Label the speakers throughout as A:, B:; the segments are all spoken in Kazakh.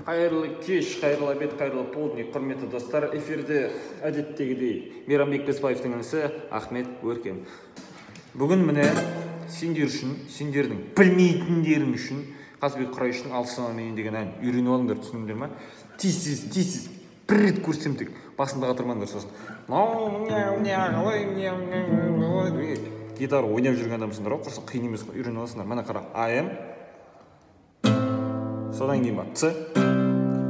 A: Қайырлы кеш, қайырлы обед, қайырлы полдник, құрметті достар. Эфирде әдеттегідей Мейрамбек Беспаевтың інісі Ахмет Өркен. Бүгін міне сендер үшін, сендердің білмейтіндерің үшін Қазбек Құрайыштың алсамамен деген ән үйреніп алыңдар, түсіндіңдер ме? Тез бір рет көрсемдік, басындағы тұрмаңдар сосын. Гитара ойнап жүрген адамсыңдар ғой, құрсын қиын емес қой, үйреніп аласыңдар. Міне қара, АМ, содан кейін бар С,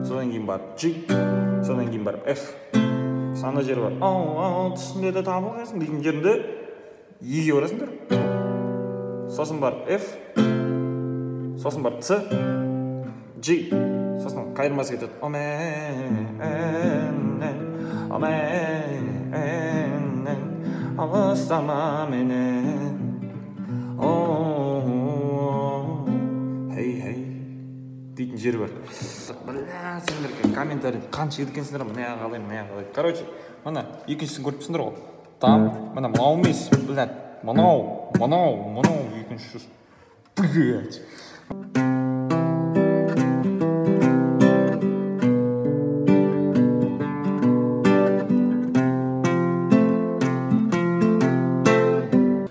A: содан кейін бар G, содан кейін бар F. Сана жері бар. Түсінде де табылғайсың дейтін жерінде E'ге барасыңдар. Сосын бар F, сосын бар C, G, сосын қайырмасы кетеді. Алыстама менен. Хей дейтін жері бар. Бля, сендер комментарий қанша еткенсіңдер, мына қалай. Короче, мына екіншісін көріп тұрсыңдар ғой. Там, мына мынау емес, блядь, мынау екіншісі. Блядь.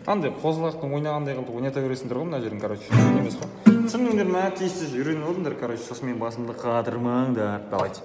A: Андай қозылақтың ойнағандай қылды ойната бересіңдер ғой мына жерін, короче, емес қой. Түсіндіңдер ме? Тез үйреніп алдыңдар, короче, сосын мен басымды қатырмаңдар. Давайте.